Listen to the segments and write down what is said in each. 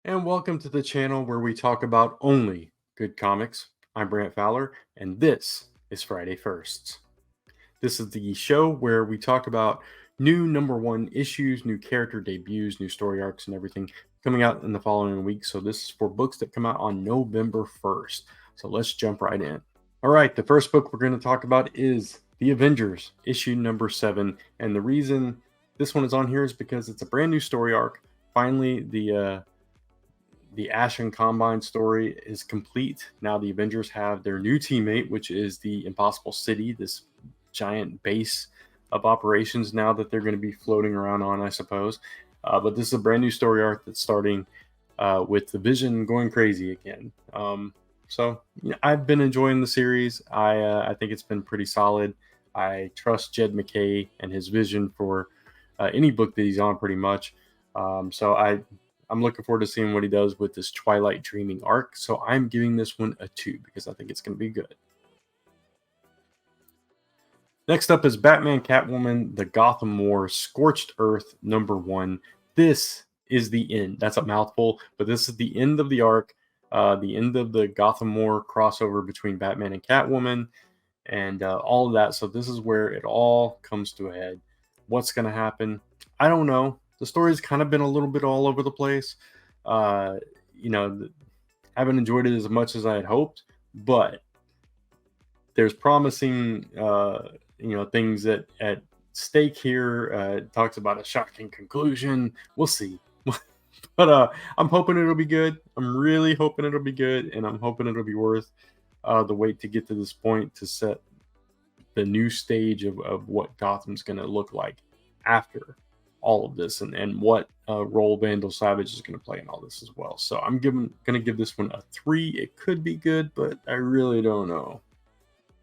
And welcome to the channel where we talk about only good comics. I'm Brant Fowler, and this is Friday Firsts. This is the show where we talk about new number one issues, new character debuts, new story arcs, and everything coming out in the following week. So, this is for books that come out on November 1st. So, let's jump right in. All right, the first book we're going to talk about is The Avengers, issue number 7. And the reason this one is on here is because it's a brand new story arc. Finally, the Ashen Combine story is complete. Now the Avengers have their new teammate, which is the Impossible City, this giant base of operations now that they're going to be floating around on, I suppose. But this is a brand new story arc that's starting with the Vision going crazy again. I've been enjoying the series. I think it's been pretty solid. I trust Jed McKay and his vision for any book that he's on, pretty much. I'm looking forward to seeing what he does with this Twilight Dreaming arc. So I'm giving this one a 2 because I think it's going to be good. Next up is Batman Catwoman, The Gotham War, Scorched Earth, number 1. This is the end. That's a mouthful, but this is the end of the arc, the end of the Gotham War crossover between Batman and Catwoman, and all of that. So this is where it all comes to a head. What's going to happen? I don't know. The story's kind of been a little bit all over the place. Haven't enjoyed it as much as I had hoped, but there's promising, things at stake here. It talks about a shocking conclusion. We'll see. But I'm hoping it'll be good. I'm really hoping it'll be good, and I'm hoping it'll be worth the wait to get to this point to set the new stage of what Gotham's going to look like after all of this, and what role Vandal Savage is going to play in all this as well. So I'm going to give this one a 3. It could be good, but I really don't know.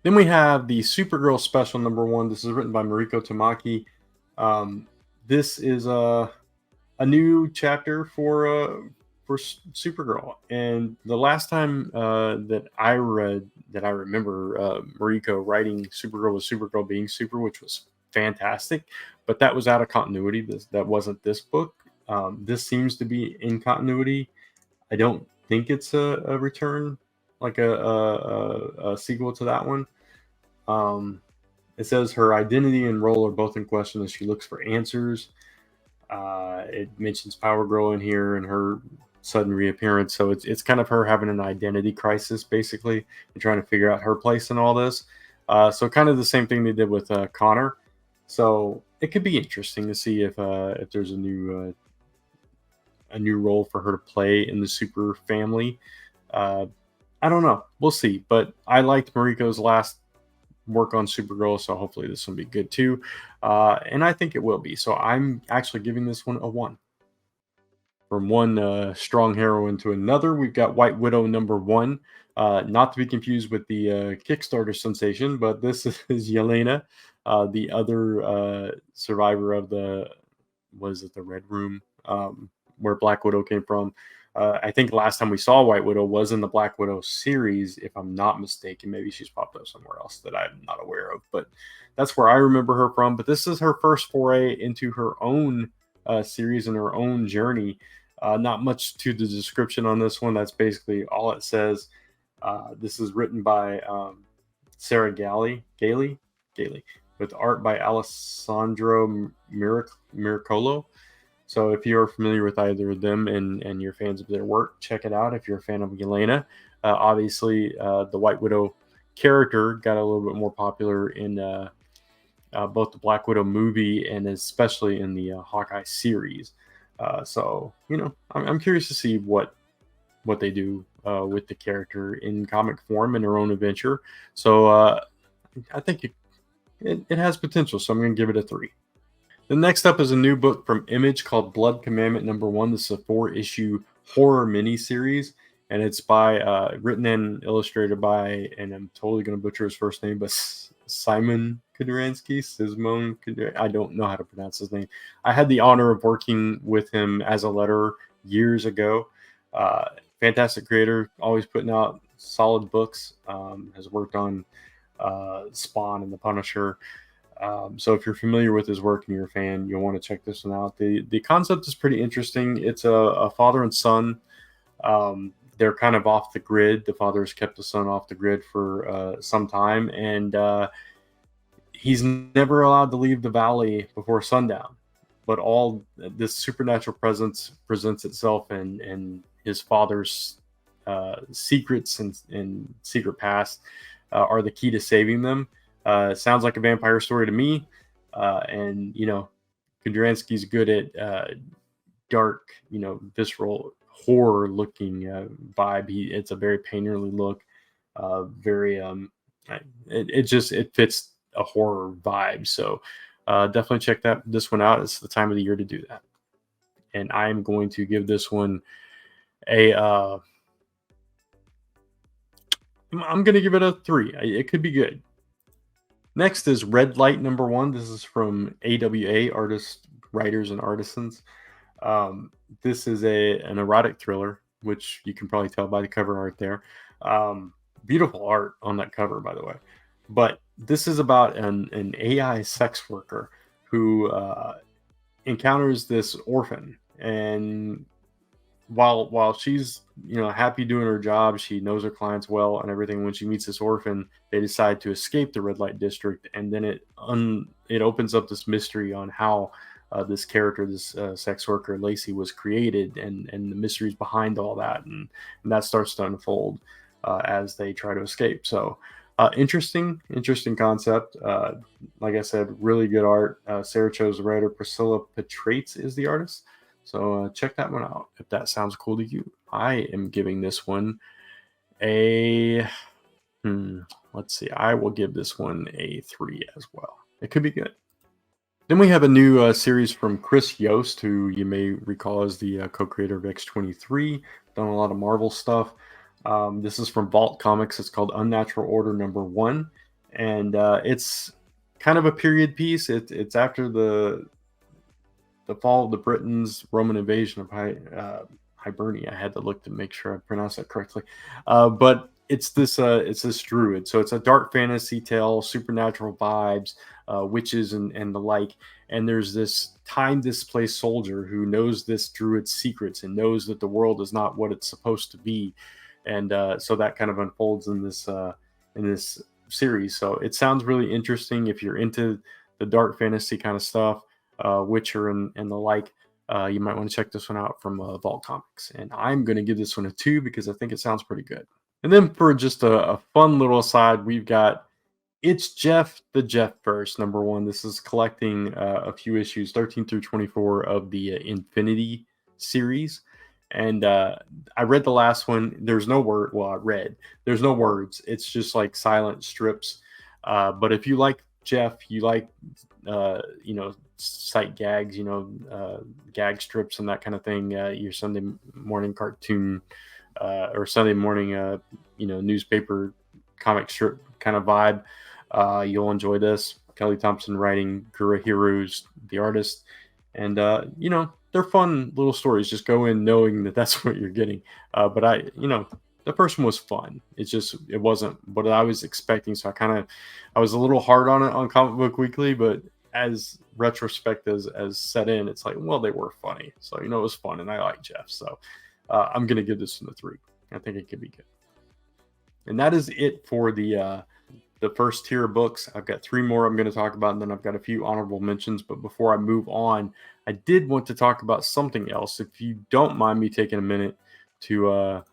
Then we have the Supergirl Special number 1. This is written by Mariko Tamaki. This is a new chapter for Supergirl. And the last time that I remember Mariko writing Supergirl was Supergirl Being Super, which was fantastic, but that was out of continuity. That wasn't this book. This seems to be in continuity. I don't think it's a return, like a sequel to that one. It says her identity and role are both in question as she looks for answers. It mentions Power Girl in here and her sudden reappearance, so it's kind of her having an identity crisis, basically, and trying to figure out her place in all this. So kind of the same thing they did with Connor. So it could be interesting to see if there's a new role for her to play in the Super family. I don't know. We'll see. But I liked Mariko's last work on Supergirl, so hopefully this will be good too. And I think it will be. So I'm actually giving this one a 1. From one strong heroine to another, we've got White Widow number 1. Not to be confused with the Kickstarter sensation, but this is Yelena, the other survivor of the Red Room, where Black Widow came from. I think last time we saw White Widow was in the Black Widow series, if I'm not mistaken. Maybe she's popped up somewhere else that I'm not aware of, but that's where I remember her from. But this is her first foray into her own series and her own journey. Not much to the description on this one. That's basically all it says. This is written by Sarah Gailey, with art by Alessandro Miracolo. So if you're familiar with either of them and you're fans of their work, check it out. If you're a fan of Yelena, obviously the White Widow character got a little bit more popular in both the Black Widow movie and especially in the Hawkeye series. I'm curious to see what they do with the character in comic form in her own adventure. So I think it has potential. So I'm going to give it a 3. The next up is a new book from Image called Blood Commandment number 1. This is a 4-issue horror miniseries, and it's by written and illustrated by, and I'm totally going to butcher his first name, but Simon Kudransky. I don't know how to pronounce his name. I had the honor of working with him as a letterer years ago. Fantastic creator, always putting out solid books. Has worked on Spawn and The Punisher. So if you're familiar with his work and you're a fan, you'll want to check this one out. The concept is pretty interesting. It's a father and son They're kind of off the grid. The father's kept the son off the grid for some time, and he's never allowed to leave the valley before sundown. But all this supernatural presence presents itself, and his father's secrets and secret past are the key to saving them. Sounds like a vampire story to me. And, Kondransky's good at dark, visceral horror looking vibe. It's a very painterly look. It fits a horror vibe. So definitely check this one out. It's the time of the year to do that. And I'm going to give this one I'm going to give it a 3. It could be good. Next is Red Light #1. This is from AWA, Artists, Writers, and Artisans. This is an erotic thriller, which you can probably tell by the cover art there. Beautiful art on that cover, by the way. But this is about an AI sex worker who encounters this orphan, and while she's happy doing her job, she knows her clients well and everything. When she meets this orphan, they decide to escape the red light district, and then it opens up this mystery on how this character, this sex worker Lacey, was created, and the mysteries behind all that, and that starts to unfold as they try to escape. So interesting concept. Like I said, really good art. Sarah Cho's the writer. Priscilla Petrates is the artist. So check that one out if that sounds cool to you. I am giving this one let's see. I will give this one a 3 as well. It could be good. Then we have a new series from Chris Yost, who you may recall as the co-creator of X-23, done a lot of Marvel stuff. This is from Vault Comics. It's called Unnatural Order #1, and it's kind of a period piece. It's after the fall of the Britons, Roman invasion of Hibernia. I had to look to make sure I pronounced that correctly. But it's this druid. So it's a dark fantasy tale, supernatural vibes, witches and the like. And there's this time displaced soldier who knows this druid's secrets and knows that the world is not what it's supposed to be. And so that kind of unfolds in this series. So it sounds really interesting if you're into the dark fantasy kind of stuff. Witcher and the like, you might want to check this one out from Vault Comics. And I'm going to give this one a 2 because I think it sounds pretty good. And then for just a fun little aside, we've got It's Jeff the Jeff Verse #1. This is collecting a few issues, 13 through 24 of the Infinity series. And I read the last one. There's no word. Well, I read. There's no words. It's just like silent strips. But if you like Jeff, you like sight gags, gag strips and that kind of thing, your Sunday morning cartoon or Sunday morning newspaper comic strip kind of vibe, you'll enjoy this. Kelly Thompson writing, Gura Heroes the artist, and they're fun little stories. Just go in knowing that that's what you're getting. But the first one was fun. It wasn't what I was expecting. So I was a little hard on it on Comic Book Weekly, but as retrospect as set in, it's like, well, they were funny. So, it was fun, and I like Jeff. So I'm going to give this one a 3. I think it could be good. And that is it for the first tier of books. I've got 3 more I'm going to talk about, and then I've got a few honorable mentions. But before I move on, I did want to talk about something else. If you don't mind me taking a minute to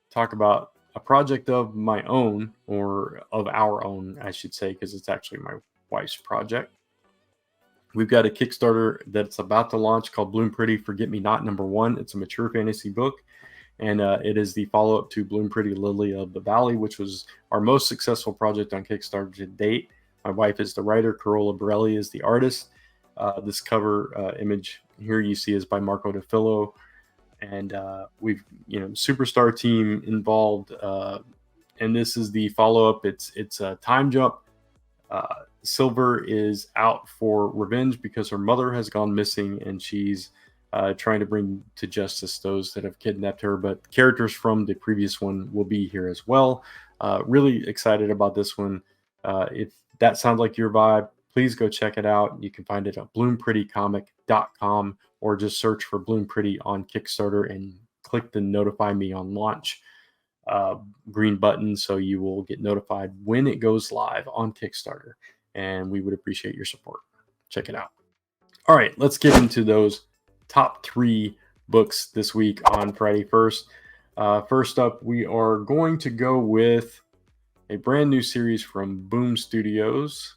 talk about a project of my own, or of our own, I should say, because it's actually my wife's project. We've got a Kickstarter that's about to launch called Bloom Pretty Forget Me Not #1. It's a mature fantasy book, and it is the follow-up to Bloom Pretty Lily of the Valley, which was our most successful project on Kickstarter to date. My wife is the writer. Carola Borelli is the artist. This cover image here you see is by Marco DeFillo, and we've superstar team involved, and this is the follow-up. It's a time jump. Silver is out for revenge because her mother has gone missing, and she's trying to bring to justice those that have kidnapped her. But characters from the previous one will be here as well. Really excited about this one. If that sounds like your vibe, please go check it out. You can find it at bloomprettycomic.com, or just search for Bloom Pretty on Kickstarter and click the notify me on launch green button so you will get notified when it goes live on Kickstarter. And we would appreciate your support. Check it out. All right, let's get into those top 3 books this week on Friday 1st. First up, we are going to go with a brand new series from Boom Studios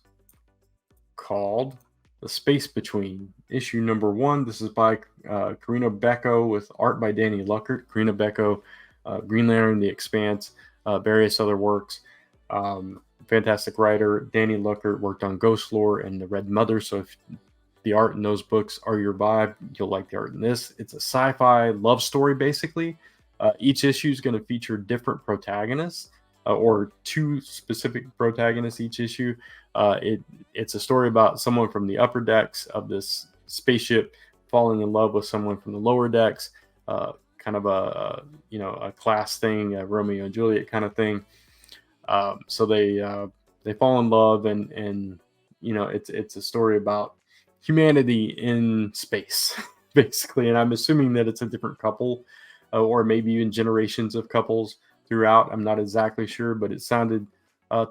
called The Space Between, issue number 1. This is by Karina Becco with art by Danny Luckert. Karina Becco, Green Lantern, The Expanse, various other works. Fantastic writer. Danny Luckert worked on Ghost Lore and The Red Mother, so if the art in those books are your vibe, you'll like the art in this. It's a sci-fi love story, basically. Each issue is going to feature different protagonists, or 2 specific protagonists each issue. It's a story about someone from the upper decks of this spaceship falling in love with someone from the lower decks, kind of a class thing, a Romeo and Juliet kind of thing. So they fall in love, and it's a story about humanity in space, basically. And I'm assuming that it's a different couple, or maybe even generations of couples throughout. I'm not exactly sure, but it sounded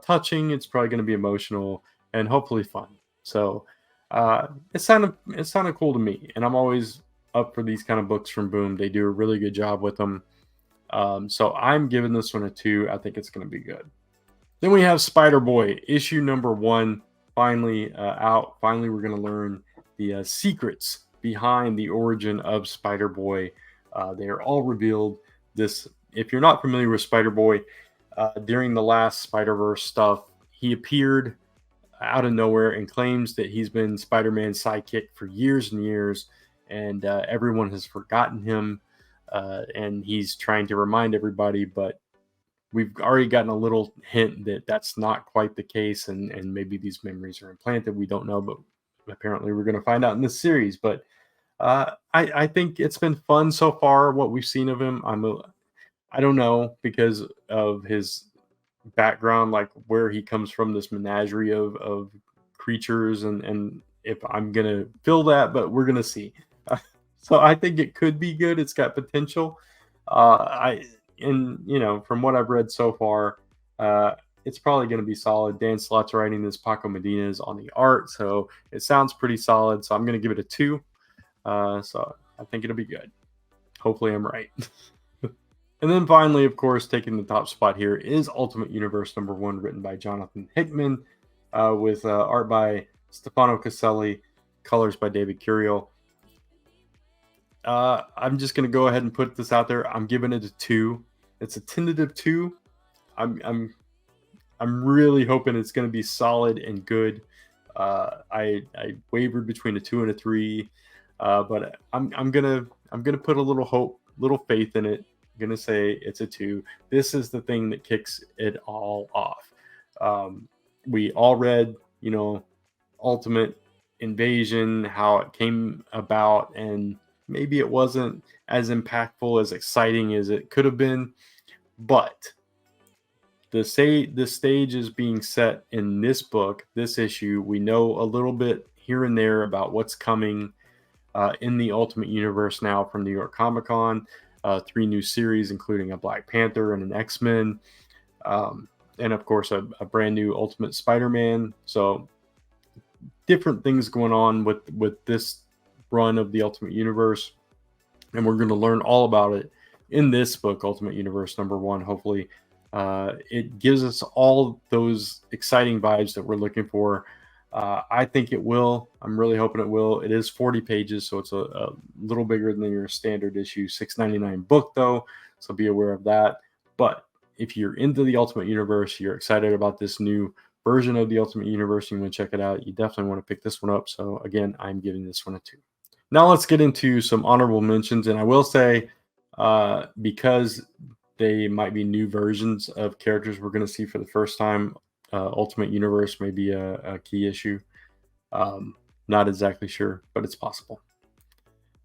touching. It's probably going to be emotional and hopefully fun. So it sounded cool to me, and I'm always up for these kind of books from Boom. They do a really good job with them. So I'm giving this one a 2. I think it's going to be good. Then we have SpiderBoy, issue number 1, finally out. Finally, we're going to learn the secrets behind the origin of SpiderBoy. They are all revealed. If you're not familiar with SpiderBoy, during the last Spider-Verse stuff, he appeared out of nowhere and claims that he's been Spider-Man's sidekick for years and years, and everyone has forgotten him, and he's trying to remind everybody, but we've already gotten a little hint that that's not quite the case, and maybe these memories are implanted. We don't know, but apparently we're going to find out in this series. But I think it's been fun so far, what we've seen of him. I don't know, because of his background, like where he comes from, this menagerie of creatures, and if I'm going to fill that, but we're going to see. So I think it could be good. It's got potential. From what I've read so far, it's probably going to be solid. Dan Slott's writing this. Paco Medina is on the art, so it sounds pretty solid. So I'm going to give it a 2. So I think it'll be good. Hopefully I'm right. And then finally, of course, taking the top spot here is Ultimate Universe number 1, written by Jonathan Hickman, with art by Stefano Caselli, colors by David Curiel. I'm just going to go ahead and put this out there. I'm giving it a 2. It's a tentative 2. I'm really hoping it's going to be solid and good. I wavered between a 2 and a 3, but I'm gonna put a little hope, little faith in it. I'm gonna say it's a 2. This is the thing that kicks it all off. We all read, Ultimate Invasion, how it came about, and maybe it wasn't as impactful, as exciting as it could have been, but the stage is being set in this book, this issue. We know a little bit here and there about what's coming in the Ultimate Universe now from New York Comic Con. 3 new series, including a Black Panther and an X-Men, and of course a brand new Ultimate Spider-Man. So different things going on with this run of the Ultimate Universe, and we're going to learn all about it in this book, Ultimate Universe number 1. Hopefully it gives us all those exciting vibes that we're looking for. I think it will. I'm really hoping it will. It is 40 pages, so it's a little bigger than your standard issue $6.99 book, though, so be aware of that. But if you're into the Ultimate Universe, you're excited about this new version of the Ultimate Universe, you want to check it out, you definitely want to pick this one up. So again, I'm giving this one a 2. Now let's get into some honorable mentions, and I will say, because they might be new versions of characters we're going to see for the first time, Ultimate Universe may be a key issue. Not exactly sure, but it's possible.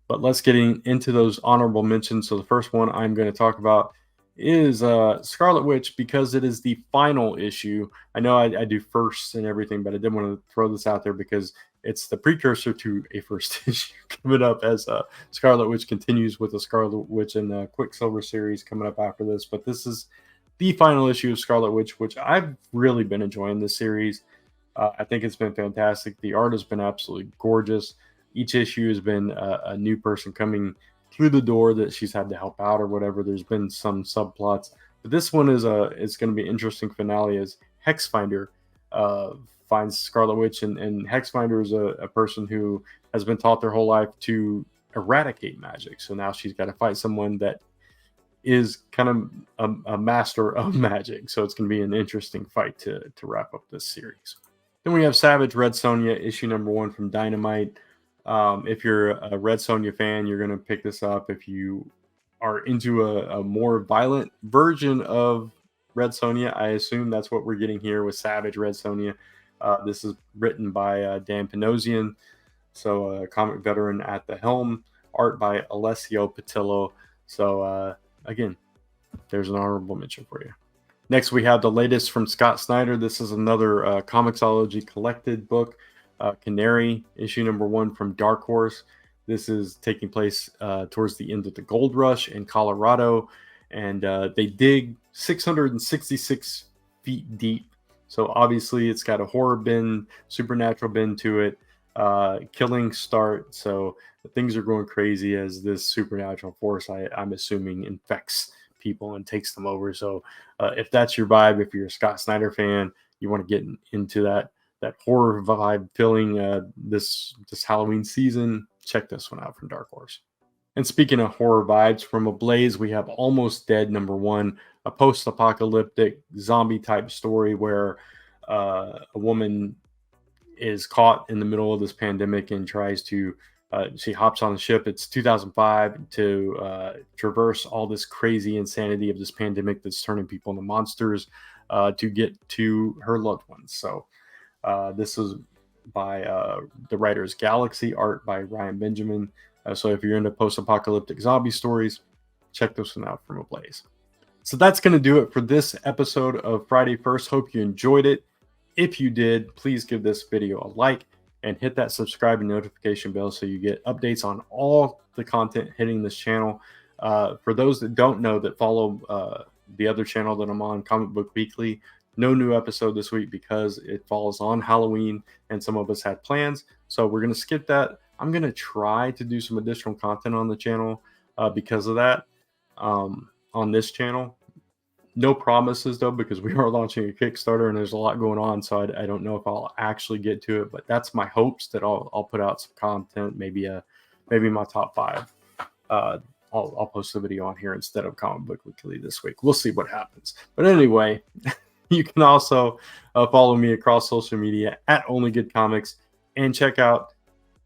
But let's get into those honorable mentions. So the first one I'm going to talk about is Scarlet Witch, because it is the final issue. I know I do firsts and everything, but I did want to throw this out there because it's the precursor to a first issue coming up as Scarlet Witch continues with the Scarlet Witch and Quicksilver series coming up after this. But this is the final issue of Scarlet Witch, which I've really been enjoying this series. I think it's been fantastic. The art has been absolutely gorgeous. Each issue has been a new person coming through the door that she's had to help out or whatever. There's been some subplots, but this one is it's going to be interesting finale as Hexfinder finds Scarlet Witch, and Hexfinder is a person who has been taught their whole life to eradicate magic. So now she's got to fight someone that is kind of a master of magic. So it's going to be an interesting fight to wrap up this series. Then we have Savage Red Sonia, issue number 1 from Dynamite. If you're a Red Sonia fan, you're going to pick this up. If you are into a more violent version of Red Sonia, I assume that's what we're getting here with Savage Red Sonia. This is written by Dan Panosian, so a comic veteran at the helm. Art by Alessio Patillo. So again, there's an honorable mention for you. Next, we have the latest from Scott Snyder. This is another Comixology collected book. Canary, issue number 1 from Dark Horse. This is taking place towards the end of the gold rush in Colorado, and they dig 666 feet deep. So obviously it's got a horror bend, supernatural bend to it, killing start. So things are going crazy as this supernatural force, I'm assuming, infects people and takes them over. So if that's your vibe, if you're a Scott Snyder fan, you want to get into that horror vibe filling this Halloween season, check this one out from Dark Horse. And speaking of horror vibes, from Ablaze, we have Almost Dead number 1, a post-apocalyptic zombie type story where a woman is caught in the middle of this pandemic and tries to she hops on a ship. It's 2005 to traverse all this crazy insanity of this pandemic that's turning people into monsters to get to her loved ones. So this is by the writers Galaxy, art by Ryan Benjamin. So if you're into post-apocalyptic zombie stories, check this one out from Ablaze. So that's going to do it for this episode of Friday First. Hope you enjoyed it. If you did, please give this video a like and hit that subscribe and notification bell so you get updates on all the content hitting this channel. For those that don't know, that follow the other channel that I'm on, Comic Book Weekly, no new episode this week because it falls on Halloween and some of us had plans. So we're going to skip that. I'm going to try to do some additional content on the channel because of that on this channel. No promises though, because we are launching a Kickstarter and there's a lot going on. So I don't know if I'll actually get to it, but that's my hopes that I'll put out some content, maybe my top 5. I'll post a video on here instead of Comic Book Weekly this week. We'll see what happens. But anyway, you can also follow me across social media at Only Good Comics and check out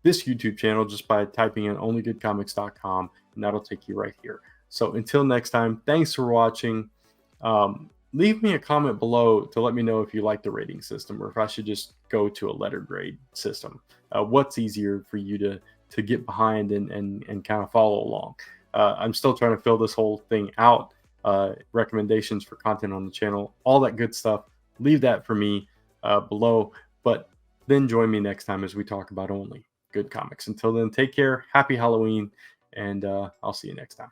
this YouTube channel just by typing in onlygoodcomics.com, and that'll take you right here. So until next time, thanks for watching. Leave me a comment below to let me know if you like the rating system or if I should just go to a letter grade system. What's easier for you to get behind and kind of follow along. I'm still trying to fill this whole thing out. Recommendations for content on the channel, all that good stuff. Leave that for me below, but then join me next time as we talk about Only Good Comics. Until then, take care, happy Halloween, and I'll see you next time.